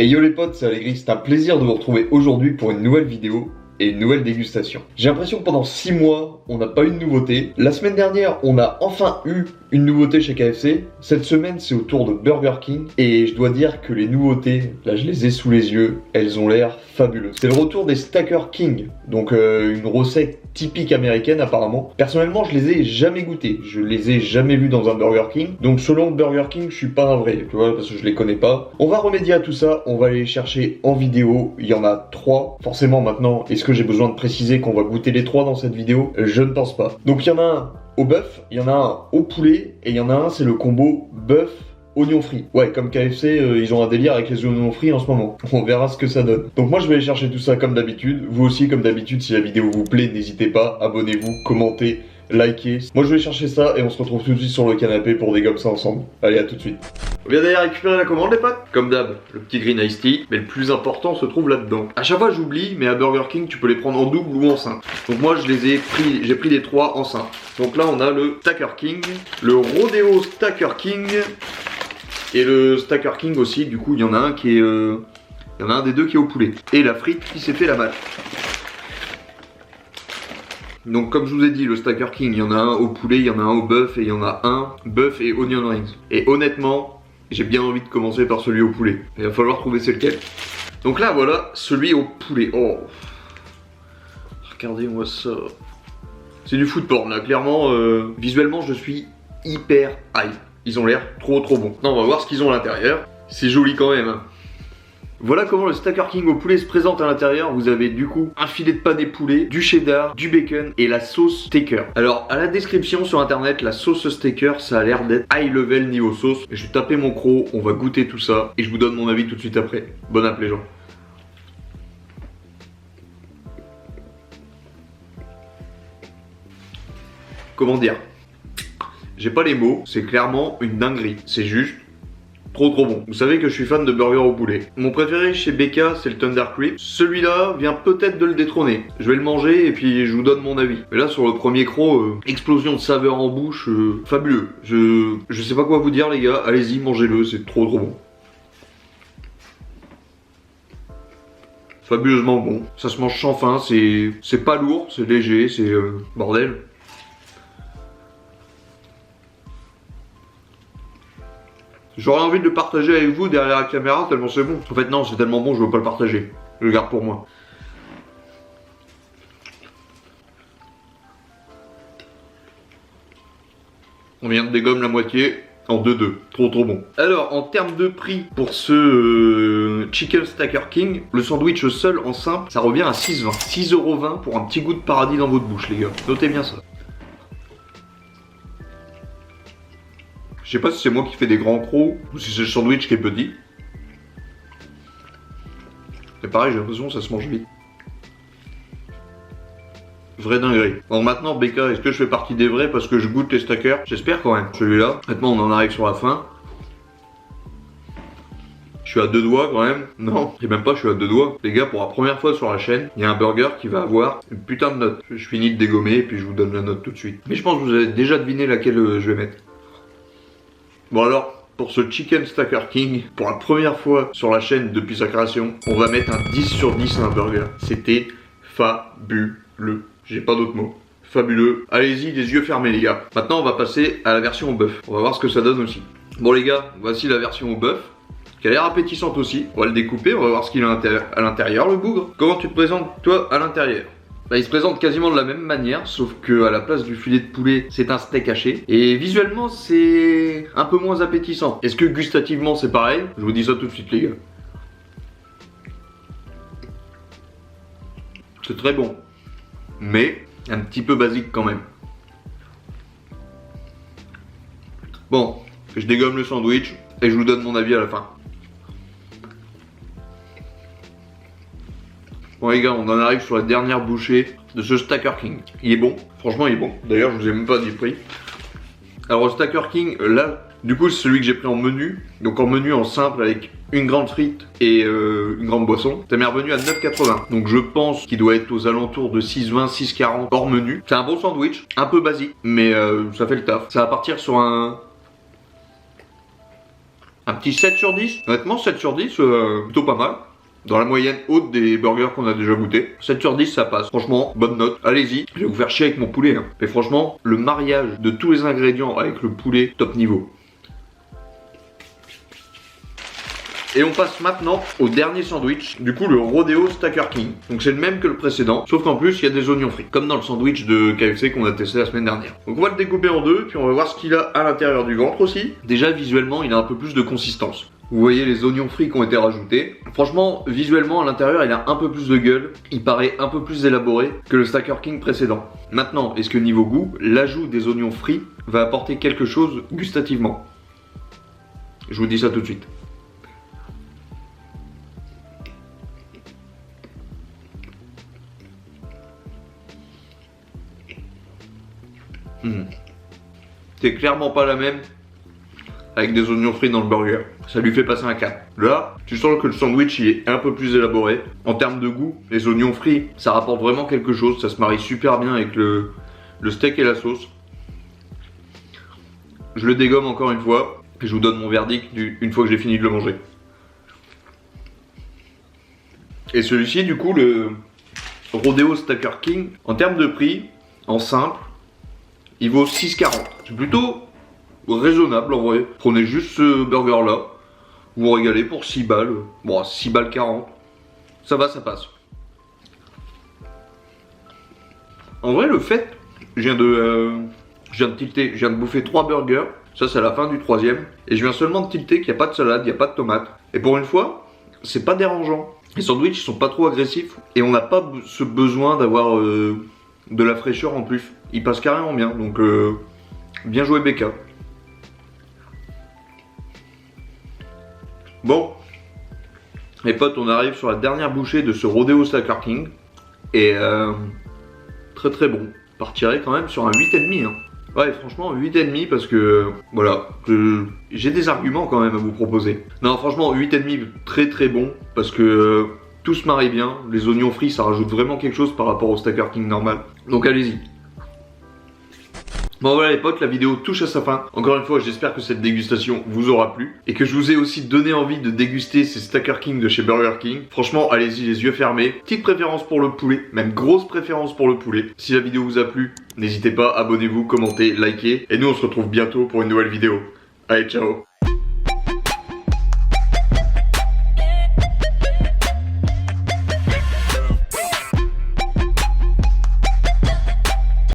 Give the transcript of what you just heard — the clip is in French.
Et yo les potes, c'est Allegri, c'est un plaisir de vous retrouver aujourd'hui pour une nouvelle vidéo et une nouvelle dégustation. J'ai l'impression que pendant 6 mois, on n'a pas eu de nouveauté. La semaine dernière, on a enfin eu une nouveauté chez KFC. Cette semaine, c'est au tour de Burger King. Et je dois dire que les nouveautés, là je les ai sous les yeux, elles ont l'air fabuleuses. C'est le retour des Stacker King, donc une recette typique américaine apparemment. Personnellement, je les ai jamais goûtés. Je les ai jamais vus dans un Burger King. Donc selon Burger King, je suis pas un vrai, tu vois, parce que je les connais pas. On va remédier à tout ça, on va aller les chercher en vidéo. Il y en a 3. Forcément maintenant, est-ce que j'ai besoin de préciser qu'on va goûter les 3 dans cette vidéo? Je ne pense pas. Donc il y en a un au bœuf, il y en a un au poulet, et il y en a un, c'est le combo bœuf oignon frit. Ouais, comme KFC, ils ont un délire avec les oignons frits en ce moment. On verra ce que ça donne. Donc moi je vais aller chercher tout ça comme d'habitude. Vous aussi comme d'habitude, si la vidéo vous plaît, n'hésitez pas, abonnez-vous, commentez, likez. Moi je vais chercher ça et on se retrouve tout de suite sur le canapé pour dégommer ça ensemble. Allez, à tout de suite. On vient d'aller récupérer la commande les potes. Comme d'hab, le petit green iced tea, mais le plus important se trouve là-dedans. À chaque fois j'oublie, mais à Burger King tu peux les prendre en double ou en simple. Donc moi je les ai pris, j'ai pris les 3 en simple. Donc là on a le Stacker King, le Rodeo Stacker King et le Stacker King aussi. Du coup il y en a un qui est, il y en a un des deux qui est au poulet et la frite qui s'est fait la malle. Donc comme je vous ai dit, le Stacker King, il y en a un au poulet, il y en a un au bœuf et il y en a un bœuf et onion rings. Et honnêtement, j'ai bien envie de commencer par celui au poulet. Il va falloir trouver c'est lequel. Donc là voilà, celui au poulet. Oh, regardez-moi ça. C'est du food porn là, clairement. Visuellement je suis hyper hype. Ils ont l'air trop bons. Non, on va voir ce qu'ils ont à l'intérieur. C'est joli quand même hein. Voilà comment le Stacker King au poulet se présente à l'intérieur. Vous avez du coup un filet de pané poulet, du cheddar, du bacon et la sauce Stacker. Alors à la description sur internet, la sauce Stacker ça a l'air d'être high level niveau sauce. Je vais taper mon croc, on va goûter tout ça et je vous donne mon avis tout de suite après. Bon app les gens. Comment dire? J'ai pas les mots, c'est clairement une dinguerie. C'est juste trop bon. Vous savez que je suis fan de burger au poulet. Mon préféré chez BK c'est le Thunder Creep. Celui-là vient peut-être de le détrôner. Je vais le manger et puis je vous donne mon avis. Mais là sur le premier croc, explosion de saveur en bouche, fabuleux. Je sais pas quoi vous dire les gars, allez-y mangez-le, c'est trop bon. Fabuleusement bon. Ça se mange sans faim, c'est pas lourd, c'est léger, c'est bordel. J'aurais envie de le partager avec vous derrière la caméra tellement c'est bon. En fait non, c'est tellement bon je veux pas le partager. Je le garde pour moi. On vient de dégommer la moitié en 2-2. Trop bon. Alors en termes de prix pour ce Chicken Stacker King, le sandwich seul en simple, ça revient à 6,20. 6,20 € pour un petit goût de paradis dans votre bouche les gars. Notez bien ça. Je sais pas si c'est moi qui fais des grands crocs ou si c'est le sandwich qui est petit. C'est pareil, j'ai l'impression que ça se mange vite. Vraie dinguerie. Bon maintenant BK, est-ce que je fais partie des vrais parce que je goûte les stackers? J'espère quand même. Celui-là, maintenant on en arrive sur la fin. Je suis à 2 doigts quand même. Non, et même pas, je suis à 2 doigts. Les gars, pour la première fois sur la chaîne, il y a un burger qui va avoir une putain de note. Je finis de dégommer et puis je vous donne la note tout de suite. Mais je pense que vous avez déjà deviné laquelle je vais mettre. Bon alors, pour ce Chicken Stacker King, pour la première fois sur la chaîne depuis sa création, on va mettre un 10 sur 10 à un burger. C'était fabuleux. J'ai pas d'autres mots. Fabuleux. Allez-y, les yeux fermés les gars. Maintenant, on va passer à la version au bœuf. On va voir ce que ça donne aussi. Bon les gars, voici la version au bœuf, qui a l'air appétissante aussi. On va le découper, on va voir ce qu'il a à l'intérieur, le bougre. Comment tu te présentes toi à l'intérieur? Bah, il se présente quasiment de la même manière, sauf que à la place du filet de poulet, c'est un steak haché. Et visuellement, c'est un peu moins appétissant. Est-ce que gustativement, c'est pareil? Je vous dis ça tout de suite, les gars. C'est très bon, mais un petit peu basique quand même. Bon, je dégomme le sandwich et je vous donne mon avis à la fin. Bon les gars, on en arrive sur la dernière bouchée de ce Stacker King. Il est bon, franchement il est bon. D'ailleurs je vous ai même pas dit le prix. Alors le Stacker King, là, du coup c'est celui que j'ai pris en menu. Donc en menu en simple avec une grande frite et une grande boisson. Ça m'est revenu à 9,80. Donc je pense qu'il doit être aux alentours de 6,20, 6,40 hors menu. C'est un bon sandwich, un peu basique, mais ça fait le taf. Ça va partir sur un Un petit 7 sur 10. Honnêtement 7 sur 10, plutôt pas mal. Dans la moyenne haute des burgers qu'on a déjà goûté. 7 sur 10 ça passe. Franchement, bonne note. Allez-y, je vais vous faire chier avec mon poulet. Hein. Mais franchement, le mariage de tous les ingrédients avec le poulet, top niveau. Et on passe maintenant au dernier sandwich, du coup le Rodeo Stacker King. Donc c'est le même que le précédent, sauf qu'en plus il y a des oignons frits, comme dans le sandwich de KFC qu'on a testé la semaine dernière. Donc on va le découper en deux, puis on va voir ce qu'il a à l'intérieur du ventre aussi. Déjà visuellement il a un peu plus de consistance. Vous voyez les oignons frits qui ont été rajoutés. Franchement, visuellement à l'intérieur il a un peu plus de gueule, il paraît un peu plus élaboré que le Stacker King précédent. Maintenant, est-ce que niveau goût, l'ajout des oignons frits va apporter quelque chose gustativement? Je vous dis ça tout de suite. C'est clairement pas la même avec des oignons frits dans le burger. Ça lui fait passer un cap. Là, tu sens que le sandwich il est un peu plus élaboré. En termes de goût, les oignons frits, ça rapporte vraiment quelque chose. Ça se marie super bien avec le steak et la sauce. Je le dégomme encore une fois. Et je vous donne mon verdict une fois que j'ai fini de le manger. Et celui-ci, du coup, le Rodeo Stacker King, en termes de prix, en simple, il vaut 6,40. C'est plutôt raisonnable en vrai. Prenez juste ce burger là, vous vous régalez pour 6 balles. Bon, 6 balles 40. Ça va, ça passe. En vrai, le fait, je viens de tilter, je viens de bouffer 3 burgers. Ça, c'est à la fin du troisième. Et je viens seulement de tilter qu'il n'y a pas de salade, il n'y a pas de tomate. Et pour une fois, c'est pas dérangeant. Les sandwichs ils sont pas trop agressifs. Et on n'a pas ce besoin d'avoir de la fraîcheur en plus. Ils passent carrément bien. Donc, bien joué BK. Bon, les potes, on arrive sur la dernière bouchée de ce Rodeo Stacker King. Et très très bon. Je partirais quand même sur un 8,5 hein. Ouais, franchement 8,5 parce que voilà, j'ai des arguments quand même à vous proposer. Non, franchement 8,5 très très bon parce que tout se marie bien. Les oignons frits ça rajoute vraiment quelque chose par rapport au Stacker King normal. Donc allez-y. Bon voilà les potes, la vidéo touche à sa fin. Encore une fois, j'espère que cette dégustation vous aura plu et que je vous ai aussi donné envie de déguster ces Stacker King de chez Burger King. Franchement, allez-y les yeux fermés. Petite préférence pour le poulet, même grosse préférence pour le poulet. Si la vidéo vous a plu, n'hésitez pas, abonnez-vous, commentez, likez. Et nous on se retrouve bientôt pour une nouvelle vidéo. Allez, ciao!